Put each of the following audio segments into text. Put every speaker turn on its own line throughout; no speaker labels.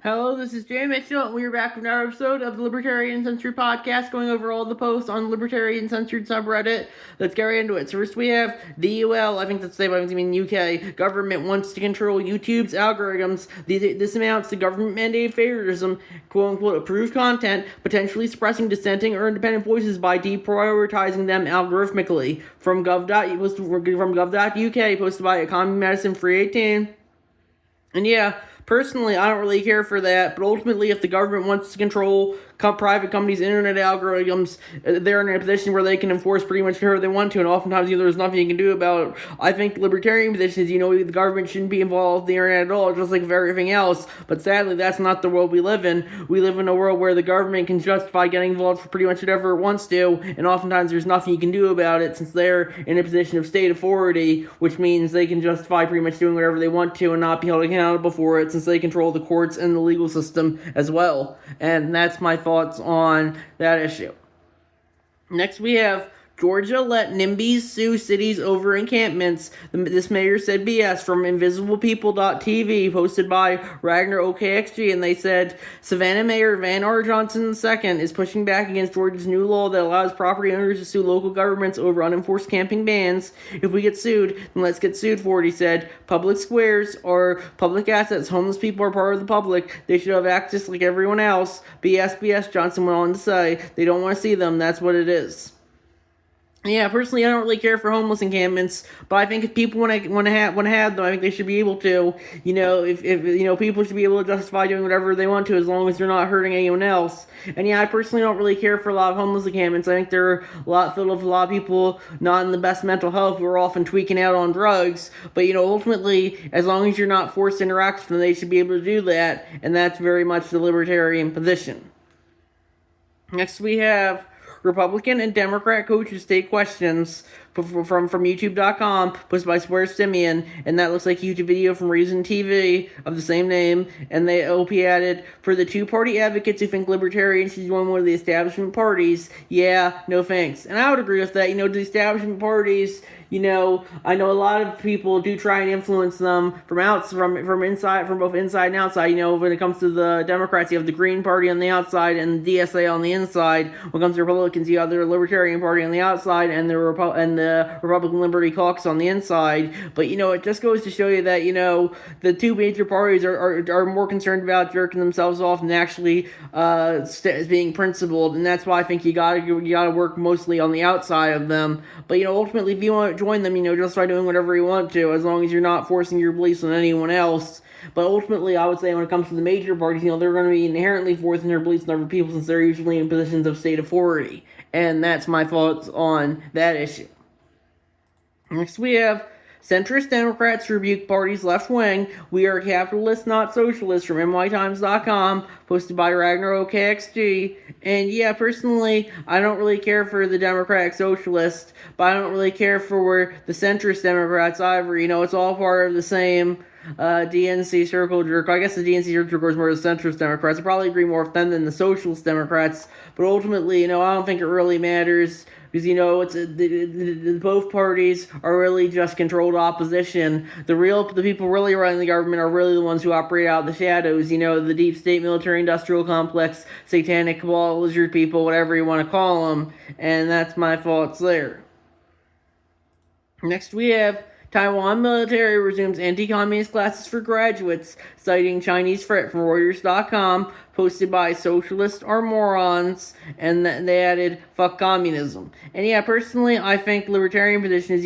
Hello, this is Jay Mitchell, and we are back with another episode of the Libertarian Uncensored podcast, going over all the posts on the Libertarian Censored subreddit. Let's get right into it. So first we have the UL, I think that's the same, I mean UK, government wants to control YouTube's algorithms. This amounts to government-mandated favoritism, quote-unquote, approved content, potentially suppressing dissenting or independent voices by deprioritizing them algorithmically. From gov.uk, posted by Economy Medicine 318. And yeah, personally, I don't really care for that, but ultimately, if the government wants to control private companies' internet algorithms, they're in a position where they can enforce pretty much whatever they want to, and oftentimes, there's nothing you can do about it. I think the libertarian position is, the government shouldn't be involved in the internet at all, just like everything else, but sadly, that's not the world we live in. We live in a world where the government can justify getting involved for pretty much whatever it wants to, and oftentimes there's nothing you can do about it, since they're in a position of state authority, which means they can justify pretty much doing whatever they want to and not be held accountable for it, since they control the courts and the legal system as well. And that's my thoughts on that issue. Next we have Georgia let NIMBYs sue cities over encampments. This mayor said BS from invisiblepeople.tv, posted by Ragnar OKXG, and they said Savannah Mayor Van R. Johnson II is pushing back against Georgia's new law that allows property owners to sue local governments over unenforced camping bans. If we get sued, then let's get sued for it, he said. Public squares are public assets. Homeless people are part of the public. They should have access like everyone else. BS, Johnson went on to say. They don't want to see them. That's what it is. Yeah, personally, I don't really care for homeless encampments, but I think if people want to have them, I think they should be able to. If people should be able to justify doing whatever they want to, as long as they're not hurting anyone else. And yeah, I personally don't really care for a lot of homeless encampments. I think they're filled with a lot of people not in the best mental health who are often tweaking out on drugs. But ultimately, as long as you're not forced to interact with them, they should be able to do that, and that's very much the libertarian position. Next, we have Republican and Democrat coaches take questions from YouTube.com, posted by Square Simeon, and that looks like a YouTube video from Reason TV of the same name, and they OP added, for the two-party advocates who think libertarians should join one of the establishment parties, yeah, no thanks. And I would agree with that. The establishment parties, I know a lot of people do try and influence them from both inside and outside. When it comes to the Democrats, you have the Green Party on the outside and the DSA on the inside. When it comes to Republicans, you have the Libertarian Party on the outside and the Republican Liberty Caucus on the inside. But it just goes to show you that the two major parties are more concerned about jerking themselves off than actually being principled, and that's why I think you gotta work mostly on the outside of them. But ultimately, if you want to join them, just try doing whatever you want to, as long as you're not forcing your beliefs on anyone else. But ultimately, I would say when it comes to the major parties, they're going to be inherently forcing their beliefs on other people, since they're usually in positions of state authority. And that's my thoughts on that issue. Next we have centrist Democrats rebuke party's left wing. We are capitalists, not socialists, from nytimes.com, posted by Ragnar OKXG. And yeah, personally, I don't really care for the Democratic Socialists, but I don't really care for the centrist Democrats either. It's all part of the same DNC circle jerk. I guess the DNC circle jerk is more the centrist Democrats. I probably agree more with them than the socialist Democrats, but ultimately, I don't think it really matters, because it's both parties are really just controlled opposition. The people really running the government are really the ones who operate out of the shadows. The deep state military industrial complex, satanic cabal, lizard people, whatever you want to call them. And that's my thoughts there. Next we have Taiwan military resumes anti-communist classes for graduates, citing Chinese threat from Reuters.com, posted by Socialists Are Morons, and they added, fuck communism. And yeah, personally, I think the libertarian position is,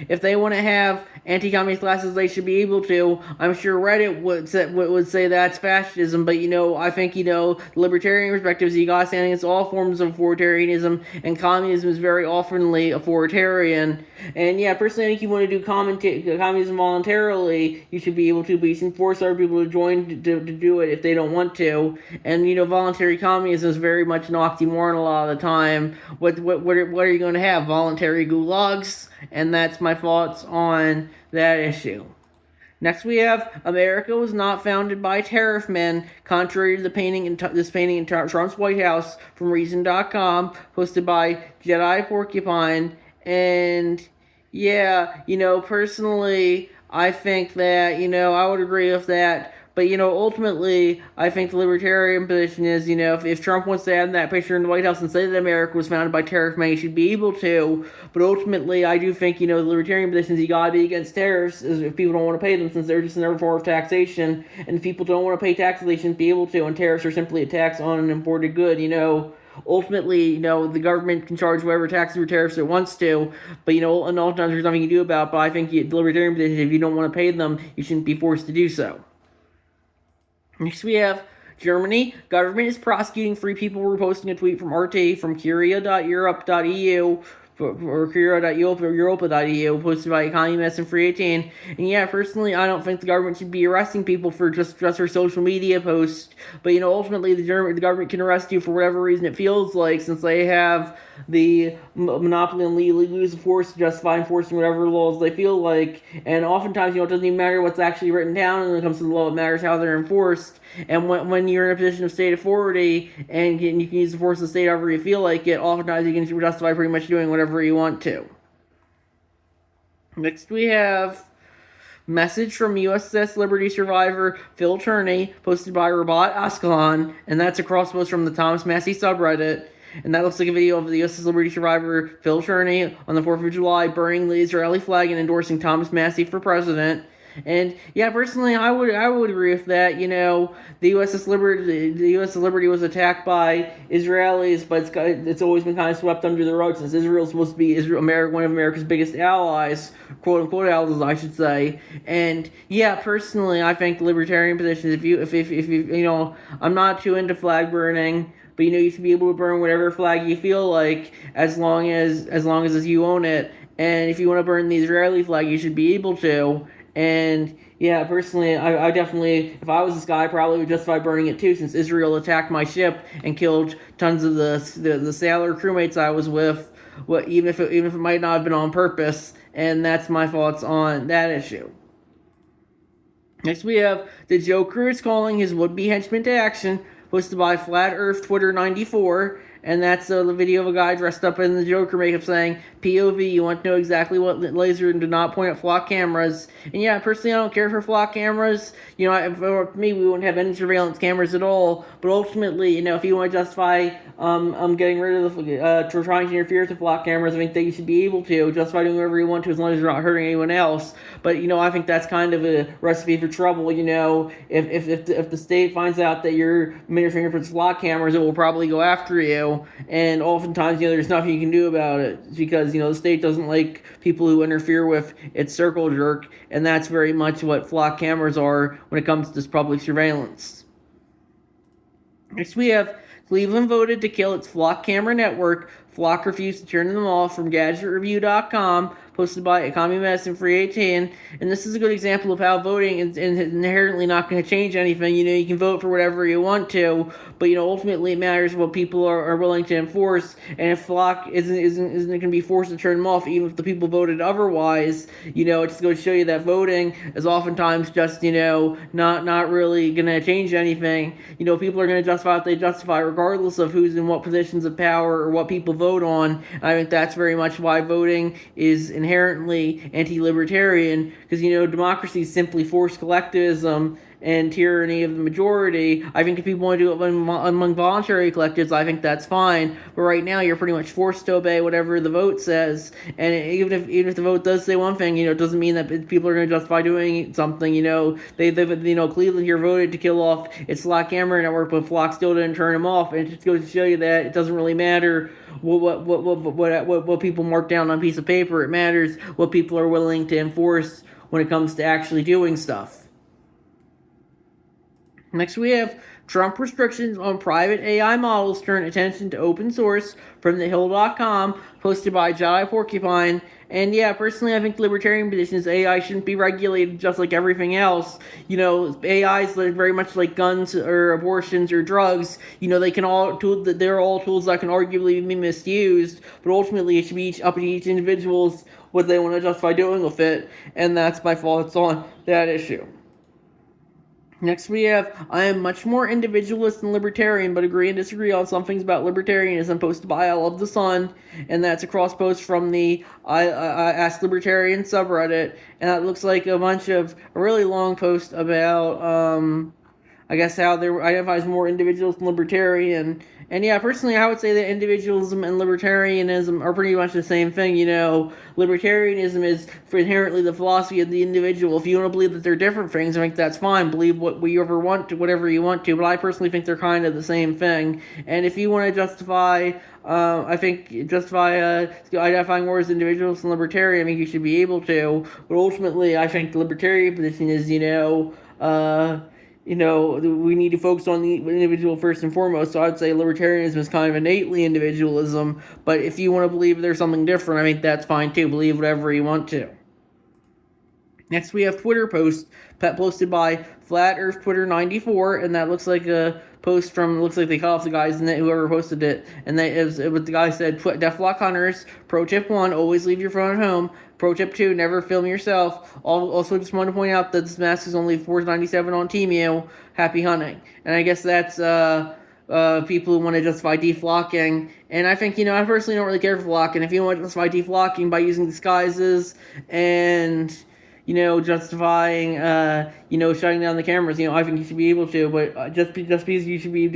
if they want to have anti-communist classes, they should be able to. I'm sure Reddit would say that's fascism, but I think, the libertarian perspective is you gotta stand against all forms of authoritarianism, and communism is very oftenly authoritarian. And yeah, personally, I think you want to do communism voluntarily, you should be able to, but you should force other people to join to do it if they don't want to. And voluntary communism is very much an oxymoron a lot of the time. What are you going to have? Voluntary gulags? And that's my thoughts on that issue. Next we have, America was not founded by tariff men, contrary to this painting in Trump's White House, from Reason.com, posted by Jedi Porcupine. And yeah, personally, I think that, I would agree with that. But, ultimately, I think the libertarian position is, if Trump wants to add that picture in the White House and say that America was founded by tariff money, he should be able to. But ultimately, I do think, the libertarian position is you gotta be against tariffs if people don't want to pay them, since they're just another form of taxation. And if people don't want to pay taxes, they shouldn't be able to. And tariffs are simply a tax on an imported good, Ultimately, the government can charge whatever taxes or tariffs it wants to, but, and oftentimes there's nothing you can do about it. But I think the libertarian position, if you don't want to pay them, you shouldn't be forced to do so. Next we have Germany. Government is prosecuting 3 people for posting a tweet from RT from Curia.Europe.eu or Curia.Europa.eu, posted by Economist and Free 18. And yeah, personally, I don't think the government should be arresting people for just for social media posts. But, ultimately, the government can arrest you for whatever reason it feels like, since they have the monopoly on legal use of force to justify enforcing whatever laws they feel like. And oftentimes, it doesn't even matter what's actually written down when it comes to the law. It matters how they're enforced. And when you're in a position of state authority and you can use the force of the state however you feel like it, oftentimes you can justify pretty much doing whatever you want to. Next we have message from USS Liberty survivor Phil Turney, posted by Rabat Ascalon, and that's a cross post from the Thomas Massey subreddit. And that looks like a video of the USS Liberty survivor Phil Turney on the 4th of July burning the Israeli flag and endorsing Thomas Massey for president. And yeah, personally, I would agree with that. The USS Liberty was attacked by Israelis, but it's always been kind of swept under the rug, since Israel's supposed to be one of America's biggest allies, quote unquote allies, I should say. And yeah, personally, I think the libertarian position is if I'm not too into flag burning. But you should be able to burn whatever flag you feel like, as long as you own it. And if you want to burn the Israeli flag, you should be able to. And yeah, personally, I definitely, if I was this guy, I probably would justify burning it too, since Israel attacked my ship and killed tons of the sailor crewmates I was with. Even if it might not have been on purpose. And that's my thoughts on that issue. Next we have the Joker is calling his would-be henchmen to action, posted by Flat Earth Twitter 94, and that's the video of a guy dressed up in the Joker makeup saying, POV, you want to know exactly what laser did not point at flock cameras. And yeah, personally, I don't care for flock cameras. For me, we wouldn't have any surveillance cameras at all. But ultimately, if you want to justify getting rid of trying to interfere with the flock cameras, I think that you should be able to justify doing whatever you want to, as long as you're not hurting anyone else. But I think that's kind of a recipe for trouble. If the state finds out that you're interfering with flock cameras, it will probably go after you. And oftentimes, there's nothing you can do about it, because the state doesn't like people who interfere with its circle jerk, and that's very much what flock cameras are when it comes to this public surveillance. Next we have Cleveland voted to kill its flock camera network. Flock refused to turn them off, from GadgetReview.com, posted by Economy Medicine Free 18. And this is a good example of how voting is inherently not going to change anything. You can vote for whatever you want to, but ultimately it matters what people are willing to enforce. And if Flock isn't going to be forced to turn them off, even if the people voted otherwise, it just goes to show you that voting is oftentimes just not really going to change anything. People are going to justify what they justify, regardless of who's in what positions of power or what people vote on. I think that's very much why voting is inherently anti-libertarian, because democracy is simply forced collectivism and tyranny of the majority. I think if people want to do it among voluntary collectives, I think that's fine. But right now, you're pretty much forced to obey whatever the vote says. And even if the vote does say one thing, it doesn't mean that people are going to justify doing something. Cleveland here voted to kill off its Flock camera network, but Flock still didn't turn them off. And it just goes to show you that it doesn't really matter what people mark down on a piece of paper. It matters what people are willing to enforce when it comes to actually doing stuff. Next we have Trump restrictions on private AI models turn attention to open source, from thehill.com, posted by Jedi Porcupine. And yeah, personally, I think the libertarian position is AI shouldn't be regulated just like everything else. AI is very much like guns or abortions or drugs. They're all tools that can arguably be misused, but ultimately it should be up to each individual's what they want to justify doing with it. And that's my thoughts on that issue. Next we have, I am much more individualist than libertarian, but agree and disagree on some things about libertarianism, posted by I Love the Sun, and that's a cross post from the I Ask Libertarian subreddit, and that looks like a really long post about I guess how they identifies more individualist and libertarian. And yeah, personally, I would say that individualism and libertarianism are pretty much the same thing. Libertarianism is inherently the philosophy of the individual. If you want to believe that they're different things, I think that's fine. Believe whatever you want to. But I personally think they're kind of the same thing. And if you want to justify identifying more as individuals and libertarian, I think you should be able to. But ultimately, I think the libertarian position is, we need to focus on the individual first and foremost. So I'd say libertarianism is kind of innately individualism. But if you want to believe there's something different, I think that's fine too. Believe whatever you want to. Next, we have Twitter post posted by Flat Earth Twitter 94, and that looks like a post from, looks like they cut off the guys in it, whoever posted it, and the guy said, Deathlock Hunters, pro tip 1, always leave your phone at home, pro tip 2, never film yourself. Also, just want to point out that this mask is only $4.97 on Temu. Happy hunting. And I guess that's people who want to justify deflocking. And I think, I personally don't really care for flocking. If you want to justify deflocking by using disguises and justifying, shutting down the cameras, I think you should be able to, but just because you should be,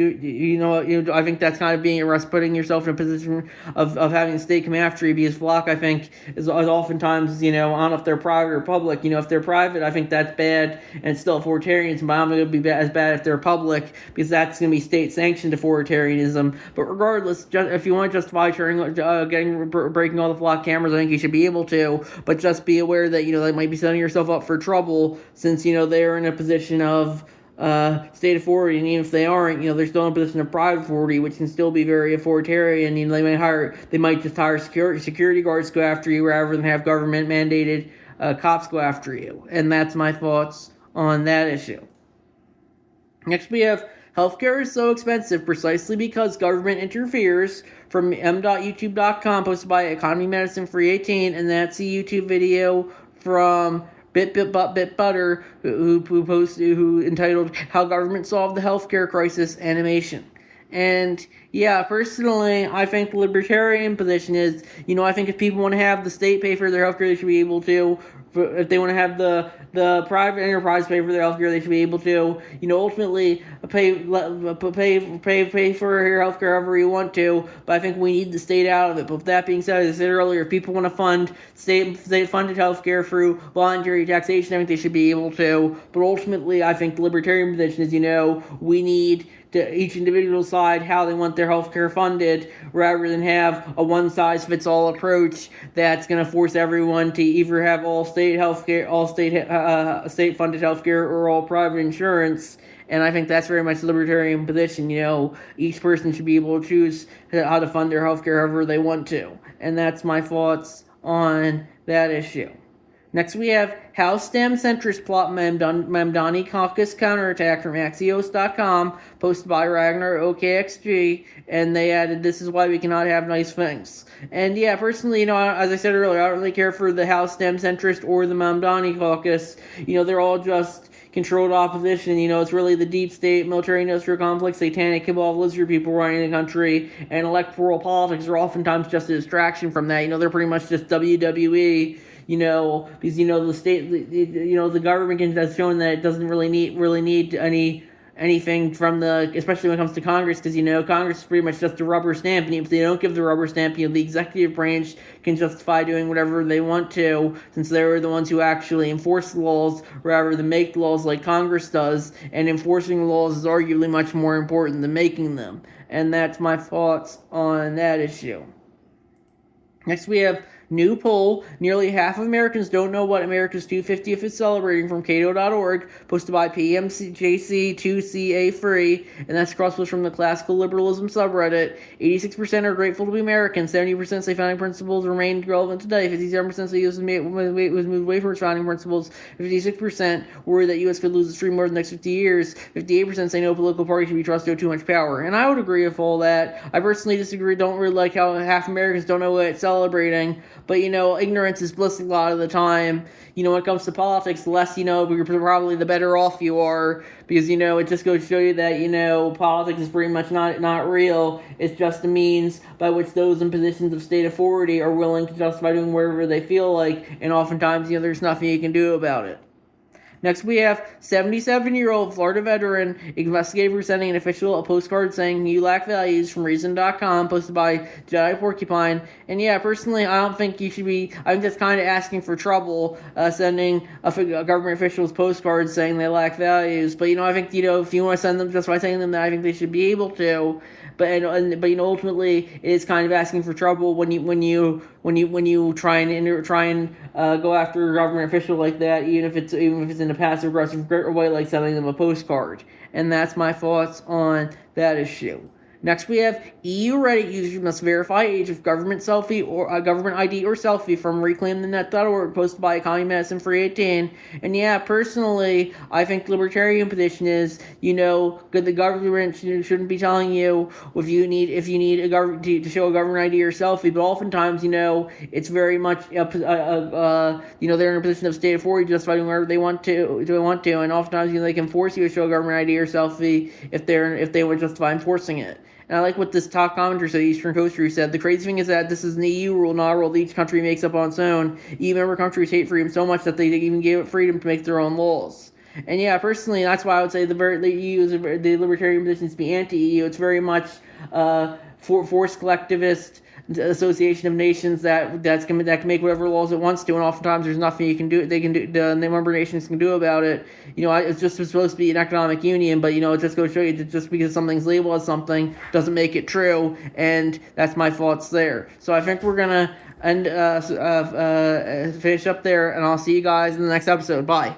I think that's kind of being putting yourself in a position of having the state come after you, because flock, I think, is oftentimes, I don't know if they're private or public. If they're private, I think that's bad, and it's still authoritarianism, but I don't think it would be as bad if they're public, because that's going to be state-sanctioned authoritarianism. But regardless, if you want to justify breaking all the flock cameras, I think you should be able to, but just be aware that, they might be setting yourself up for trouble, since they're in a position of state authority, and even if they aren't, they're still in a position of private authority, which can still be very authoritarian. They might just hire security guards to go after you rather than have government mandated cops go after you. And that's my thoughts on that issue. Next, we have healthcare is so expensive precisely because government interferes, from m.youtube.com, posted by Economy Medicine Free 18, and that's a YouTube video from Butter, who entitled "How Government Solved the Healthcare Crisis" animation. And yeah, personally, I think the libertarian position is, I think if people want to have the state pay for their healthcare, they should be able to. If they want to have the private enterprise pay for their healthcare, they should be able to. Ultimately pay for your healthcare however you want to. But I think we need the state out of it. But with that being said, as I said earlier, if people want to fund state-funded healthcare through voluntary taxation, I think they should be able to. But ultimately, I think the libertarian position is, we need to each individual side how they want their healthcare funded, rather than have a one-size-fits-all approach that's going to force everyone to either have all state healthcare, state-funded healthcare, or all private insurance. And I think that's very much the libertarian position. Each person should be able to choose how to fund their healthcare however they want to. And that's my thoughts on that issue. Next, we have how STEM centrists plot Mamdani caucus counterattack from Axios.com, posted by Ragnar OKXG, and they added, "This is why we cannot have nice things." And yeah, personally, as I said earlier, I don't really care for the House STEM centrist or the Mamdani caucus. They're all just controlled opposition. It's really the deep state, military-industrial complex, satanic cabal of lizard people running the country, and electoral politics are oftentimes just a distraction from that. They're pretty much just WWE. Because the state, the government has shown that it doesn't really need anything from especially when it comes to Congress, because Congress is pretty much just a rubber stamp, and if they don't give the rubber stamp, the executive branch can justify doing whatever they want to, since they're the ones who actually enforce the laws rather than make the laws like Congress does, and enforcing the laws is arguably much more important than making them. And that's my thoughts on that issue. Next, we have new poll. Nearly half of Americans don't know what America's 250th is celebrating, from Cato.org, posted by PMJC2CA3, and that's crossed from the Classical Liberalism subreddit. 86% are grateful to be American. 70% say founding principles remain relevant today. 57% say U.S. was moved away from its founding principles. 56% worry that U.S. could lose its freedom over the next 50 years. 58% say no political party should be trusted with too much power. And I would agree with all that. I personally disagree. Don't really like how half Americans don't know what it's celebrating. But, ignorance is bliss a lot of the time. When it comes to politics, the less you know, probably the better off you are. Because, it just goes to show you that, politics is pretty much not real. It's just a means by which those in positions of state authority are willing to justify doing whatever they feel like. And oftentimes, there's nothing you can do about it. Next, we have 77-year-old Florida veteran investigator sending an official a postcard saying you lack values from Reason.com, posted by Jedi Porcupine. And yeah, personally, I don't think you should be. I'm just kind of asking for trouble, sending a government officials postcards saying they lack values. But I think if you want to send them just by saying them, that I think they should be able to. But ultimately, it is kind of asking for trouble when you try and go after a government official like that, even if it's in a passive aggressive way, like sending them a postcard. And that's my thoughts on that issue. Next, we have EU Reddit users must verify age of government selfie or government ID or selfie from reclaimthenet.org, posted by Economy Medicine Free 18. And yeah, personally, I think the Libertarian position is, the government shouldn't be telling you if you need a government to show a government ID or selfie. But oftentimes, it's very much they're in a position of state authority to justify doing whatever they want to, and oftentimes they can force you to show a government ID or selfie if they would justify enforcing it. And I like what this top commenter said, Eastern Coaster, who said, the crazy thing is that this is an EU rule, not a rule that each country makes up on its own. EU member countries hate freedom so much that they even gave it freedom to make their own laws. And yeah, personally, that's why I would say the Libertarian position is to be anti-EU. It's very much forced collectivist association of nations that can make whatever laws it wants to, and oftentimes there's nothing the member nations can do about it. It's just supposed to be an economic union, but it just goes to show you that just because something's labeled as something doesn't make it true, and that's my thoughts there. So I think we're gonna finish up there, and I'll see you guys in the next episode. Bye.